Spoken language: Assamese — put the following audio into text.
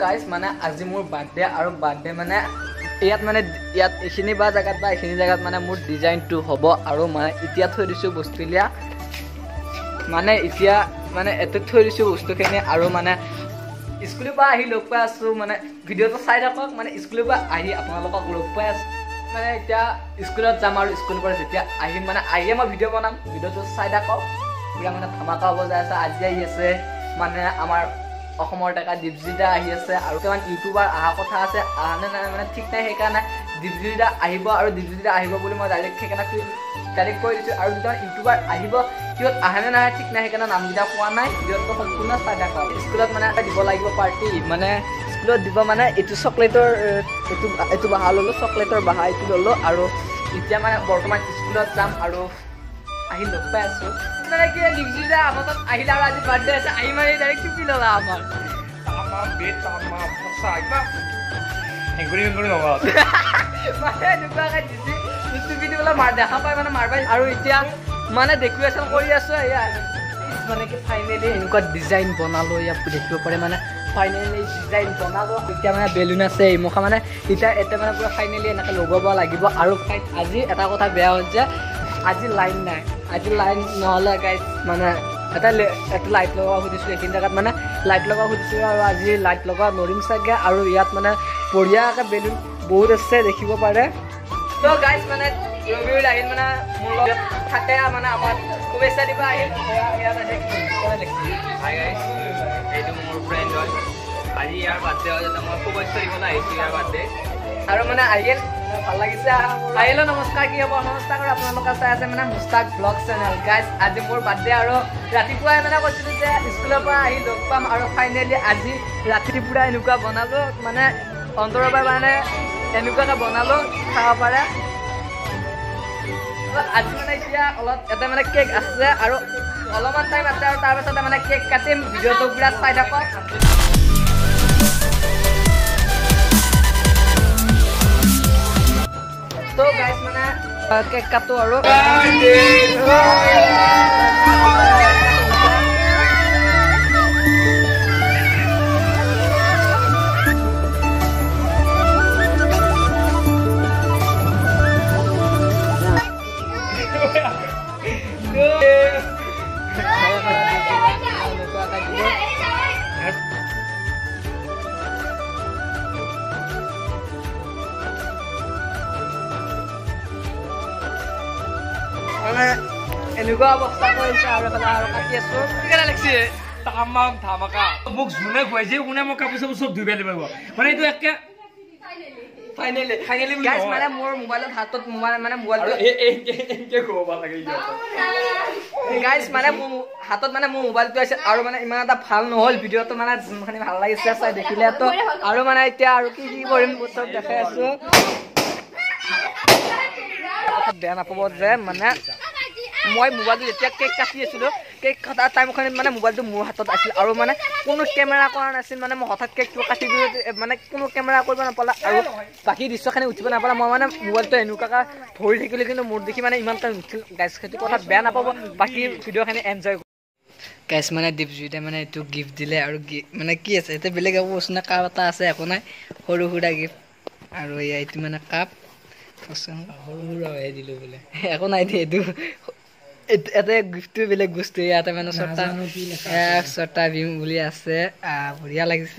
গাইজ মানে আজি মোৰ বাৰ্থডে আৰু বাৰ্থডে মানে ইয়াত এইখিনি বা জেগাত বা এইখিনি জেগাত মানে মোৰ ডিজাইনটো হ'ব আৰু মানে এতিয়া থৈ দিছোঁ বস্তুবিলাক মানে এতিয়া মানে এটাত থৈ দিছোঁ বস্তুখিনি আৰু মানে স্কুলৰ পৰা আহি লগ পাই আছোঁ মানে ভিডিঅ'টো চাই থাকক মানে স্কুলৰ পৰা আহি আপোনালোকক লগ পাই আছোঁ মানে এতিয়া স্কুলত যাম আৰু স্কুলৰ পৰা যেতিয়া আহিম মানে আহিয়ে মই ভিডিঅ' বনাম ভিডিঅ'টো চাই থাকক পুৰা মানে ধামাকা হ'ব যাই আছে আজি আহি আছে মানে আমাৰ অসমৰ ডেকা দীপজিতা আহি আছে আৰু কেইটামান ইউটিউবাৰ অহা কথা আছে অহা নে নাই মানে ঠিক নাই সেইকাৰণে দীপজিতা আহিব আৰু দীপজিতা আহিব বুলি মই ডাইৰেক্ট সেইকাৰণে কৈ দিছোঁ আৰু দুটামান ইউটিউবাৰ আহিব কিহত আহে নে নাহে ঠিক নাই সেইকাৰণে নামকেইটা পোৱা নাই ভিডিঅ'টো সম্পূৰ্ণ চাই থাকক স্কুলত মানে এটা দিব লাগিব পাৰ্টি মানে স্কুলত দিব মানে এইটো চকলেটৰ এইটো বাহা ল'লোঁ চকলেটৰ বাহা এইটো ল'লোঁ আৰু এতিয়া মানে বৰ্তমান স্কুলত যাম আৰু আহি লগ পাই আছোঁ মানে কি দীপজিতা আমাৰ তাত আহিলে আৰু আজি বাৰ্থডে আছে আহি মানে ডাইৰেক্ট টুপি ল'লা আমাৰ মানে এনেকুৱাকৈ দিছে টুপি দিবলৈ দেখা পাই মানে মাৰ পাই আৰু এতিয়া মানে ডেক'ৰেশ্যন কৰি আছোঁ এয়া মানে কি ফাইনেলি এনেকুৱা ডিজাইন বনালোঁ ইয়াত দেখিব পাৰে মানে ফাইনেলি ডিজাইন বনালোঁ এতিয়া মানে বেলুন আছে এইমুখা মানে এতিয়া মানে পুৰা ফাইনেলি এনেকৈ লগাব লাগিব আৰু আজি এটা কথা বেয়া হ'ল যে আজি লাইন নাই আজি লাইন নহ'লে গাইজ মানে এটা লাইট লগাব সুধিছোঁ এইখিনি জেগাত মানে লাইট লগাব সুধিছোঁ আৰু আজি লাইট লগাব নোৱাৰিম চাগে আৰু ইয়াত মানে বঢ়িয়াকৈ বেলুন বহুত আছে দেখিব পাৰে তো গাইজ মানে ৰবিউল আহিল মানে মোৰ লগত থাকে মানে আমাৰ শুভেচ্ছা দিব আহিল ইয়াত আহে হাই গাইজ এইটো মোৰ ফ্ৰেণ্ড হয় আজি ইয়াৰ বাৰ্থডে হয় যাতে মই শুভেচ্ছা দিবলৈ আহিছোঁ ইয়াৰ বাৰ্থডে আৰু মানে আহিল ভাল লাগিছে আহিলে নমস্কাৰ কি হ'ব নমস্কাৰ কৰি আপোনালোকে চাই আছে মানে মুস্তাক ব্লগ চেনেল গাইজ আজি মোৰ বাৰ্থডে আৰু ৰাতিপুৱাই মানে কৈছিলোঁ যে স্কুলৰ পৰা আহি লগ পাম আৰু ফাইনেলি আজি ৰাতিপুৱা এনেকুৱা বনালোঁ মানে অন্তৰৰ পৰা মানে এনেকুৱাকৈ বনালোঁ খাব পাৰে আজি মানে এতিয়া অলপ এটা মানে কেক আছে আৰু অলপমান টাইম আছে আৰু তাৰপাছতে মানে কেক কাটিম ভিডিঅ'টো পুৰা চাই থাকক তো গাইজ মানে কেক কাটো আৰু মানে এনেকুৱা অৱস্থা কৰিছে আৰু এফালে আৰু কাটি আছো কেনে লাগিছে তামাম ধামাকা মোক যোনে খুৱাইছে কোনে মোক কাপোৰ চাপোৰ চব ধুই পেলাই দিব মানে এইটো একে ফাইনেলি গাইজ মানে মোৰ মোবাইলত হাতত মানে মোবাইলটো এনেকৈ খুৱাব লাগে গাইজ মানে মোৰ হাতত মানে মোৰ মোবাইলটো আছে আৰু মানে ইমান এটা ভাল নহ'ল ভিডিঅ'টো মানে যোনখিনি ভাল লাগিছে চাই দেখিলেতো আৰু মানে এতিয়া আৰু কি কৰিম চব দেখাই আছোঁ বেয়া নাপাব যে মানে মই মোবাইলটো যেতিয়া কেক কাটি আছিলোঁ কেক কটাৰ টাইমখিনিত মানে মোবাইলটো মোৰ হাতত আছিল আৰু মানে কোনো কেমেৰা কৰা নাছিল মানে মই হঠাৎ কেকটো কাটি দিলোঁ মানে কোনো কেমেৰা কৰিব নাপালে আৰু বাকী দৃশ্যখিনি উঠিব নাপালে মই মানে মোবাইলটো এনেকুৱাকৈ ধৰি থাকিলোঁ কিন্তু মোৰ দেখি মানে ইমান টাইম নুঠিল গাইজ সেইটো কথা বেয়া নাপাব বাকী ভিডিঅ'খিনি এনজয় গাইজ মানে দীপজিতে মানে এইটো গিফ্ট দিলে আৰু মানে কি আছে এতিয়া বেলেগ একো বস্তু নাই কাপ এটা আছে একো নাই সৰু সুৰা গিফ্ট আৰু এইটো মানে কাপ সৰু সুৰাহে দিলোঁ বোলে একো নাই দেই এইটো এটা গিফ্টটো বেলেগ বস্তু ইয়াতে মানে ছটা ভীম বুলি আছে বঢ়িয়া লাগিছে